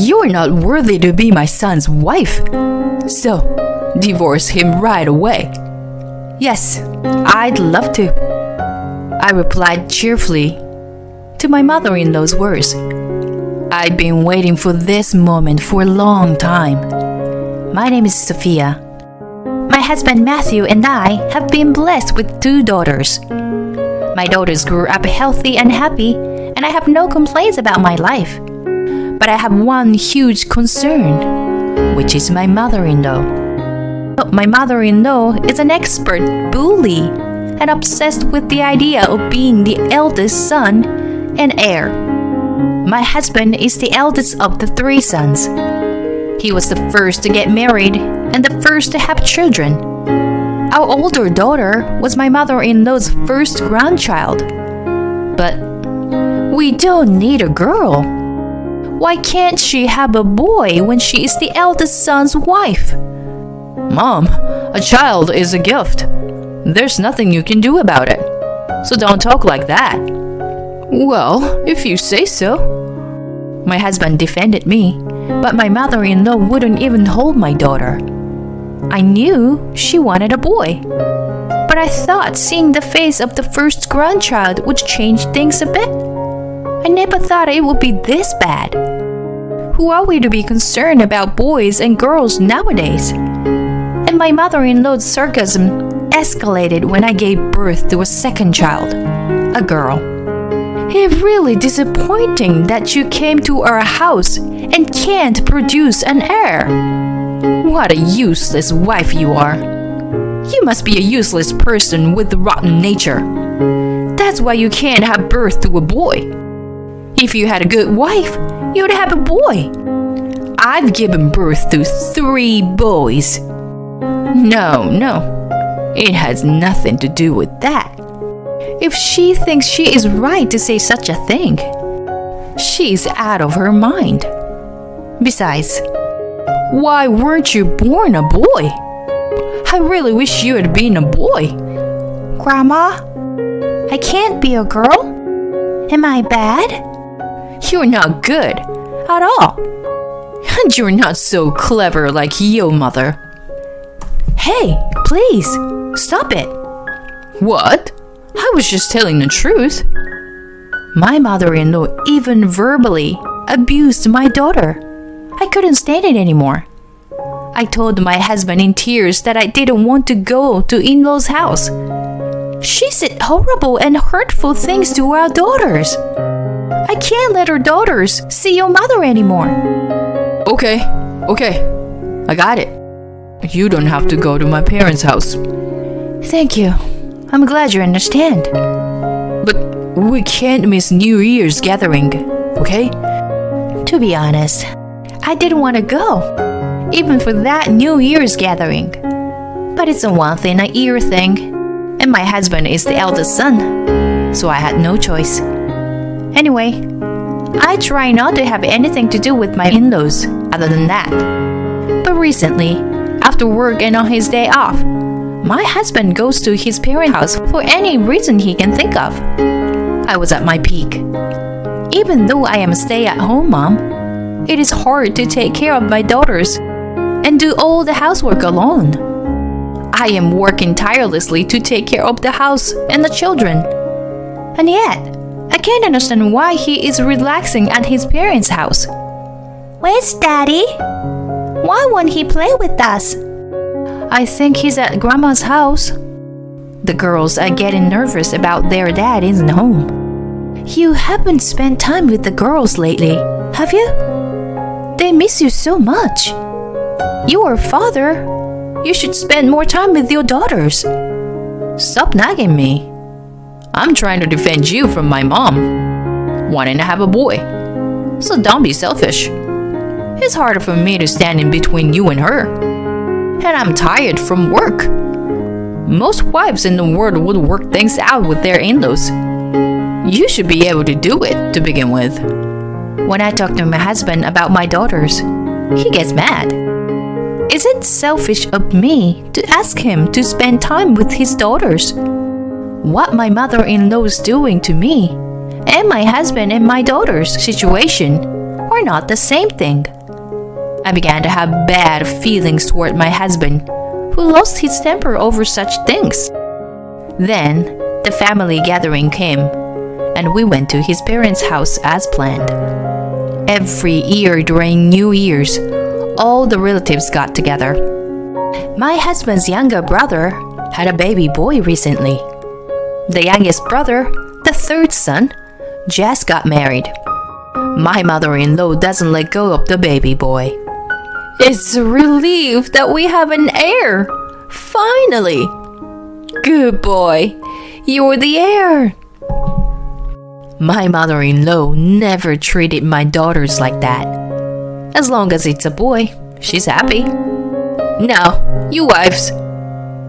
You're not worthy to be my son's wife. So, divorce him right away. Yes, I'd love to, I replied cheerfully to my mother-in-law's words. I've been waiting for this moment for a long time. My name is Sophia. My husband Matthew and I have been blessed with 2 daughters. My daughters grew up healthy and happy, and I have no complaints about my life. But I have one huge concern, which is my mother-in-law. My mother-in-law is an expert bully and obsessed with the idea of being the eldest son and heir. My husband is the eldest of the 3 sons. He was the first to get married and the first to have children. Our older daughter was my mother-in-law's first grandchild. But we don't need a girl. Why can't she have a boy when she is the eldest son's wife? Mom, a child is a gift. There's nothing you can do about it. So don't talk like that. Well, if you say so. My husband defended me, but my mother-in-law wouldn't even hold my daughter. I knew she wanted a boy, but I thought seeing the face of the first grandchild would change things a bit. I never thought it would be this bad. Who are we to be concerned about boys and girls nowadays? And my mother-in-law's sarcasm escalated when I gave birth to a second child, a girl. It's really disappointing that you came to our house and can't produce an heir. What a useless wife you are. You must be a useless person with a rotten nature. That's why you can't have birth to a boy. If you had a good wife, you'd have a boy. I've given birth to 3 boys. No, it has nothing to do with that. If she thinks she is right to say such a thing, she's out of her mind. Besides, why weren't you born a boy? I really wish you had been a boy. Grandma, I can't be a girl. Am I bad? You're not good at all. And you're not so clever like your mother. Hey, please, stop it. What? I was just telling the truth. My mother-in-law even verbally abused my daughter. I couldn't stand it anymore. I told my husband in tears that I didn't want to go to in-law's house. She said horrible and hurtful things to our daughters. I can't let our daughters see your mother anymore. Okay, I got it. You don't have to go to my parents' house. Thank you. I'm glad you understand. But we can't miss New Year's gathering, okay? To be honest, I didn't want to go, even for that New Year's gathering. But it's a once-in-a-year thing, and my husband is the eldest son, so I had no choice. Anyway, I try not to have anything to do with my in-laws other than that. But recently, after work and on his day off, my husband goes to his parents' house for any reason he can think of. I was at my peak. Even though I am a stay-at-home mom, it is hard to take care of my daughters and do all the housework alone. I am working tirelessly to take care of the house and the children. And yet, I can't understand why he is relaxing at his parents' house. Where's Daddy? Why won't he play with us? I think he's at Grandma's house. The girls are getting nervous about their dad isn't home. You haven't spent time with the girls lately, have you? They miss you so much. You are a father. You should spend more time with your daughters. Stop nagging me. I'm trying to defend you from my mom wanting to have a boy. So don't be selfish. It's harder for me to stand in between you and her. And I'm tired from work. Most wives in the world would work things out with their in-laws. You should be able to do it to begin with. When I talk to my husband about my daughters, he gets mad. Is it selfish of me to ask him to spend time with his daughters? What my mother-in-law is doing to me and my husband and my daughter's situation are are not the same thing. I began to have bad feelings toward my husband, who lost his temper over such things. Then, the family gathering came, and we went to his parents' house as planned. Every year during New Year's, all the relatives got together. My husband's younger brother had a baby boy recently. The youngest brother, the third son, just got married. My mother-in-law doesn't let go of the baby boy. It's a relief that we have an heir. Finally! Good boy, you're the heir. My mother-in-law never treated my daughters like that. As long as it's a boy, she's happy. Now, you wives,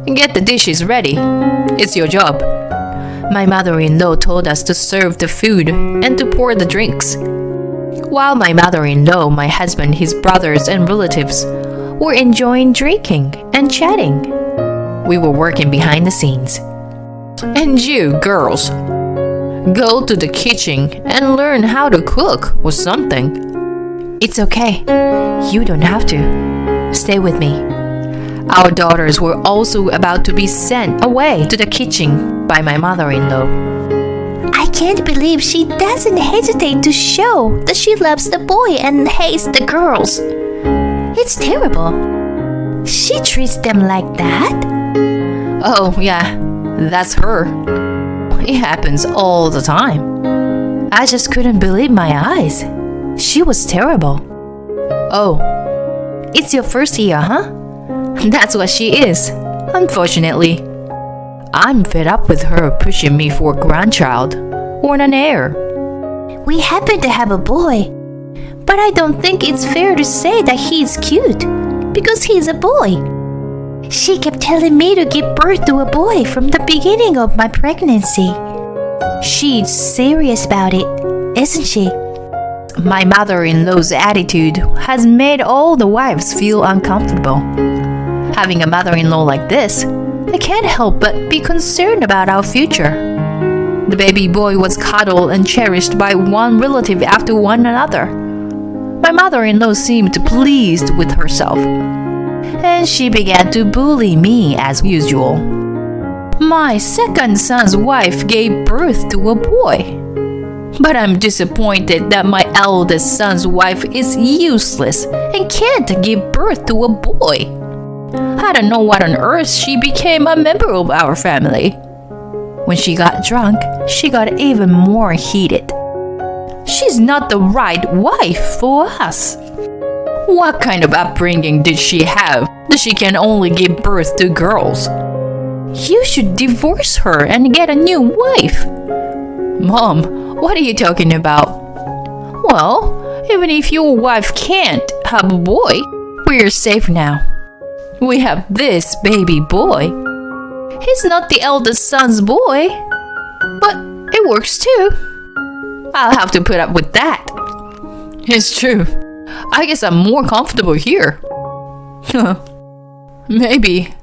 get the dishes ready. It's your job. My mother-in-law told us to serve the food and to pour the drinks. While my mother-in-law, my husband, his brothers, and relatives were enjoying drinking and chatting, we were working behind the scenes. And you, girls, go to the kitchen and learn how to cook or something. It's okay. You don't have to. Stay with me. Our daughters were also about to be sent away to the kitchen by my mother-in-law. I can't believe she doesn't hesitate to show that she loves the boy and hates the girls. It's terrible. She treats them like that? Oh, yeah, that's her. It happens all the time. I just couldn't believe my eyes. She was terrible. Oh, it's your first year, huh? That's what she is, unfortunately. I'm fed up with her pushing me for a grandchild or an heir. We happen to have a boy, but I don't think it's fair to say that he's cute because he's a boy. She kept telling me to give birth to a boy from the beginning of my pregnancy. She's serious about it, isn't she? My mother-in-law's attitude has made all the wives feel uncomfortable. Having a mother-in-law like this, I can't help but be concerned about our future. The baby boy was cuddled and cherished by one relative after one another. My mother-in-law seemed pleased with herself, and she began to bully me as usual. My second son's wife gave birth to a boy. But I'm disappointed that my eldest son's wife is useless and can't give birth to a boy. I don't know what on earth she became a member of our family. When she got drunk, she got even more heated. She's not the right wife for us. What kind of upbringing did she have that she can only give birth to girls? You should divorce her and get a new wife. Mom, what are you talking about? Well, even if your wife can't have a boy, we're safe now. We have this baby boy. He's not the eldest son's boy, but it works too. I'll have to put up with that. It's true. I guess I'm more comfortable here. Maybe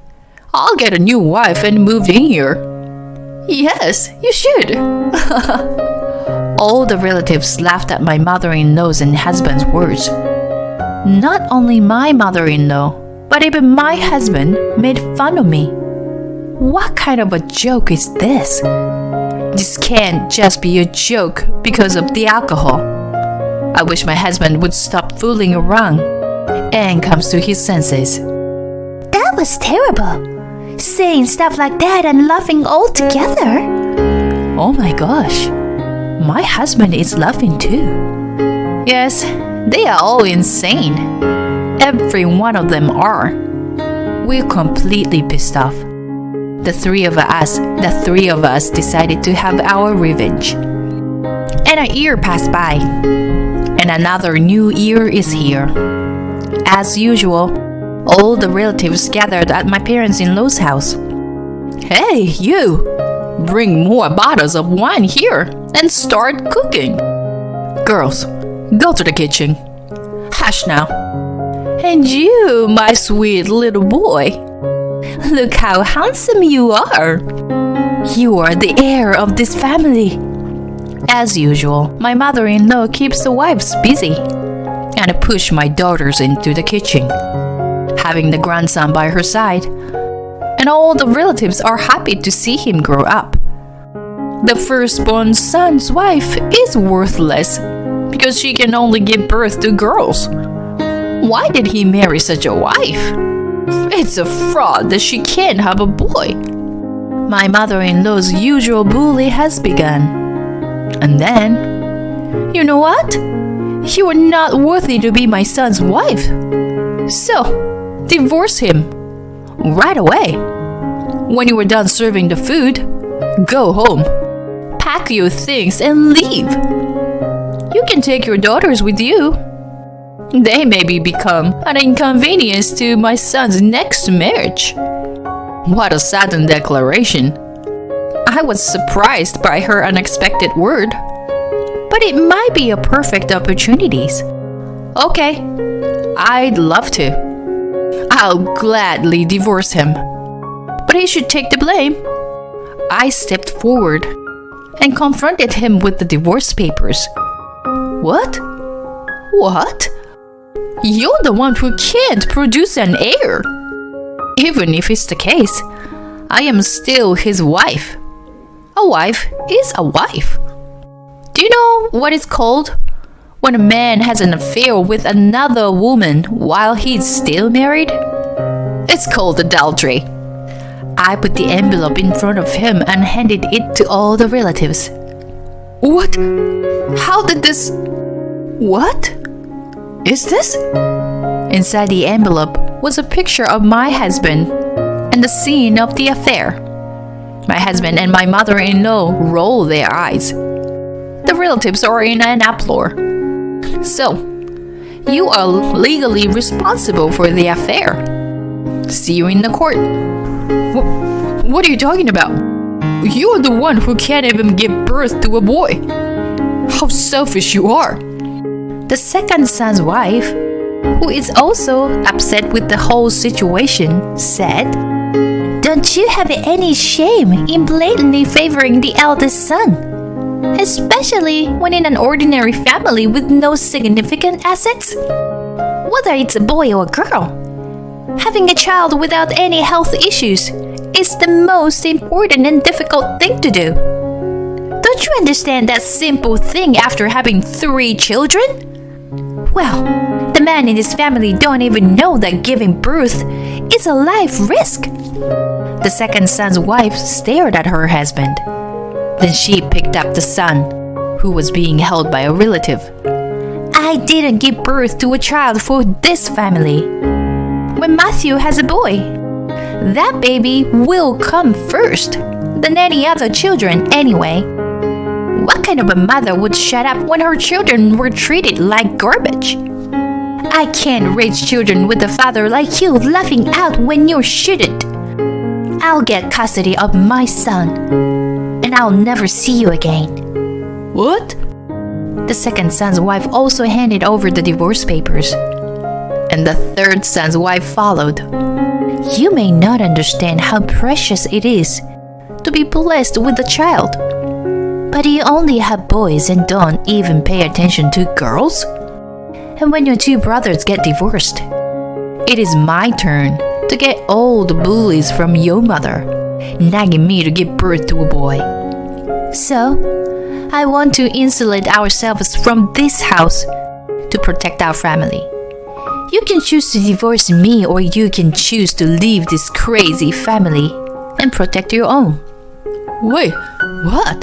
I'll get a new wife and move in here. Yes, you should. All the relatives laughed at my mother-in-law's and husband's words. Not only my mother-in-law, but even my husband made fun of me. What kind of a joke is this? This can't just be a joke because of the alcohol. I wish my husband would stop fooling around and comes to his senses. That was terrible. Saying stuff like that and laughing all together. Oh my gosh. My husband is laughing too. Yes, they are all insane. Every one of them are. We're completely pissed off. The three of us decided to have our revenge. And a year passed by, and another new year is here. As usual, all the relatives gathered at my parents-in-law's house. Hey, you! Bring more bottles of wine here and start cooking. Girls, go to the kitchen. Hush now. And you, my sweet little boy, look how handsome you are. You are the heir of this family. As usual, my mother-in-law keeps the wives busy. and pushed my daughters into the kitchen, having the grandson by her side, and all the relatives are happy to see him grow up. The firstborn son's wife is worthless because she can only give birth to girls. Why did he marry such a wife? It's a fraud that she can't have a boy. My mother-in-law's usual bully has begun. And then, you know what? You are not worthy to be my son's wife. So, divorce him right away. When you are done serving the food, go home, pack your things and leave. You can take your daughters with you. They maybe become an inconvenience to my son's next marriage. What a sudden declaration. I was surprised by her unexpected word. But it might be a perfect opportunity. Okay, I'd love to. I'll gladly divorce him. But he should take the blame. I stepped forward and confronted him with the divorce papers. What? What? You're the one who can't produce an heir. Even if it's the case, I am still his wife. A wife is a wife. Do you know what it's called when a man has an affair with another woman while he's still married? It's called adultery. I put the envelope in front of him and handed it to all the relatives. What? How did this... What is this? Inside the envelope was a picture of my husband and the scene of the affair. My husband and my mother-in-law roll their eyes. The relatives are in an uproar. So, you are legally responsible for the affair. See you in the court. What are you talking about? You're the one who can't even give birth to a boy. How selfish you are. The second son's wife, who is also upset with the whole situation, said, Don't you have any shame in blatantly favoring the eldest son? Especially when in an ordinary family with no significant assets? Whether it's a boy or a girl, having a child without any health issues is the most important and difficult thing to do. Don't you understand that simple thing after having 3 children? Well, the man in his family don't even know that giving birth is a life risk. The second son's wife stared at her husband. Then she picked up the son, who was being held by a relative. I didn't give birth to a child for this family. When Matthew has a boy, that baby will come first than any other children anyway. What kind of a mother would shut up when her children were treated like garbage? I can't raise children with a father like you laughing out when you shouldn't. I'll get custody of my son, and I'll never see you again. What? The second son's wife also handed over the divorce papers, and the third son's wife followed. You may not understand how precious it is to be blessed with a child, but you only have boys and don't even pay attention to girls? And when your 2 brothers get divorced, it is my turn to get all the bullies from your mother, nagging me to give birth to a boy. So, I want to insulate ourselves from this house to protect our family. You can choose to divorce me, or you can choose to leave this crazy family and protect your own. Wait, what?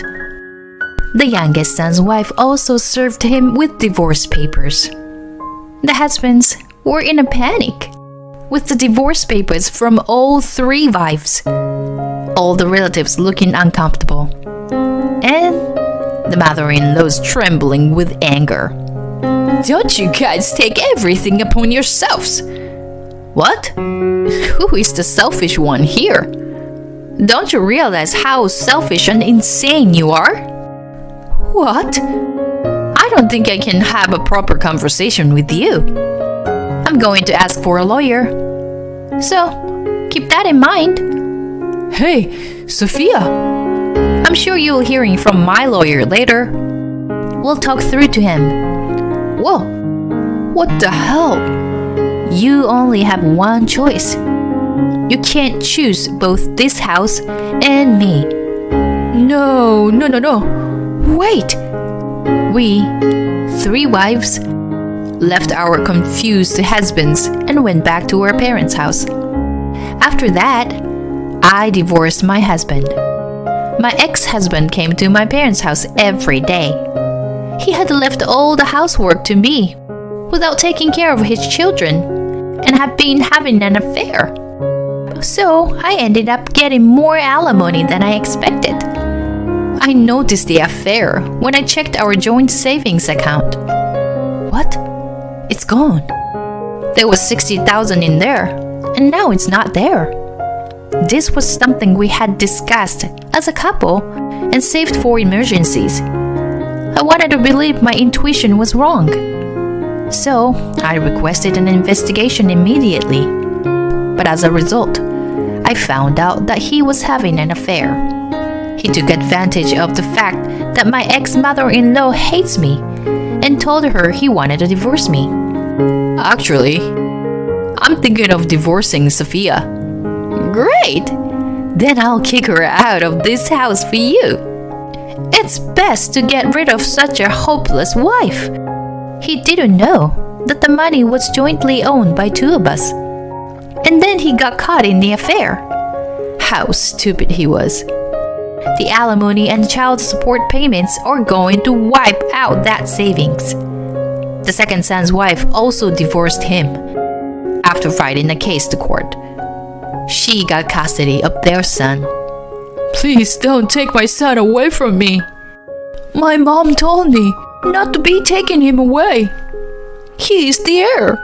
The youngest son's wife also served him with divorce papers. The husbands were in a panic with the divorce papers from all 3 wives, all the relatives looking uncomfortable, and the mother-in-law's trembling with anger. Don't you guys take everything upon yourselves? What? Who is the selfish one here? Don't you realize how selfish and insane you are? What? I don't think I can have a proper conversation with you. I'm going to ask for a lawyer. So, keep that in mind. Hey, Sophia. I'm sure you'll hearing from my lawyer later. We'll talk through to him. Whoa. What the hell? You only have one choice. You can't choose both this house and me. No. Wait. We, 3 wives, left our confused husbands and went back to our parents' house. After that, I divorced my husband. My ex-husband came to my parents' house every day. He had left all the housework to me without taking care of his children and had been having an affair. So I ended up getting more alimony than I expected. I noticed the affair when I checked our joint savings account. What? It's gone. There was 60,000 in there, and now it's not there. This was something we had discussed as a couple and saved for emergencies. I wanted to believe my intuition was wrong. So I requested an investigation immediately. But as a result, I found out that he was having an affair. He took advantage of the fact that my ex-mother-in-law hates me and told her he wanted to divorce me. Actually, I'm thinking of divorcing Sophia. Great! Then I'll kick her out of this house for you. It's best to get rid of such a hopeless wife. He didn't know that the money was jointly owned by 2 of us. And then he got caught in the affair. How stupid he was. The alimony and child support payments are going to wipe out that savings. The second son's wife also divorced him after fighting the case to court. She got custody of their son. Please don't take my son away from me. My mom told me not to be taking him away. He is the heir.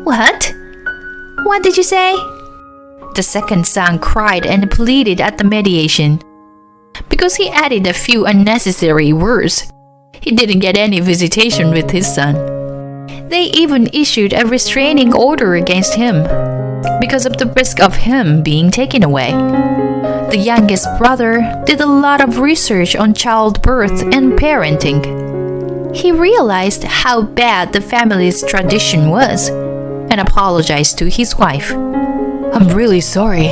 What? What did you say? The second son cried and pleaded at the mediation. Because he added a few unnecessary words, he didn't get any visitation with his son. They even issued a restraining order against him because of the risk of him being taken away. The youngest brother did a lot of research on childbirth and parenting. He realized how bad the family's tradition was and apologized to his wife. I'm really sorry.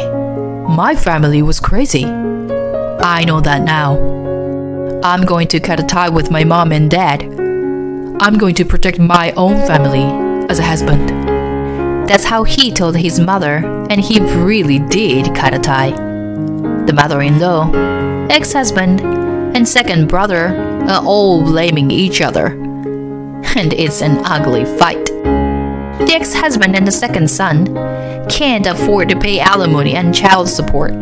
My family was crazy. I know that now. I'm going to cut a tie with my mom and dad. I'm going to protect my own family as a husband. That's how he told his mother, and he really did cut a tie. The mother-in-law, ex-husband, and second brother are all blaming each other. And it's an ugly fight. The ex-husband and the second son can't afford to pay alimony and child support.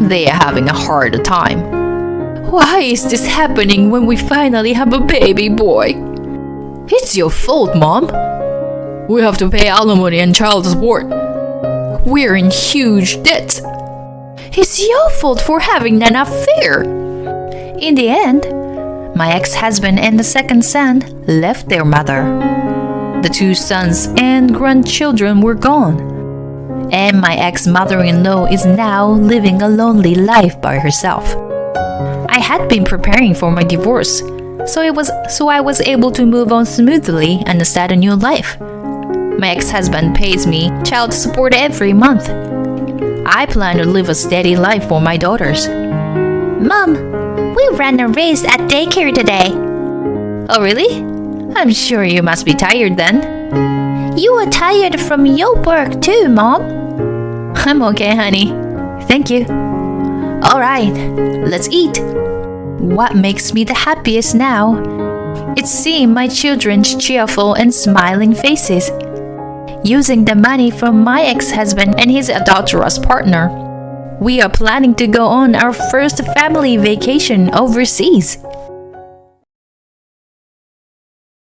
They are having a hard time. Why is this happening when we finally have a baby boy? It's your fault, Mom. We have to pay alimony and child support. We're in huge debt. It's your fault for having an affair. In the end, my ex-husband and the second son left their mother. The 2 sons and grandchildren were gone. And my ex-mother-in-law is now living a lonely life by herself. I had been preparing for my divorce, so I was able to move on smoothly and start a new life. My ex-husband pays me child support every month. I plan to live a steady life for my daughters. Mom, we ran a race at daycare today. Oh, really? I'm sure you must be tired then. You were tired from your work too, Mom. I'm okay, honey. Thank you. All right, let's eat. What makes me the happiest now? It's seeing my children's cheerful and smiling faces. Using the money from my ex-husband and his adulterous partner, we are planning to go on our first family vacation overseas.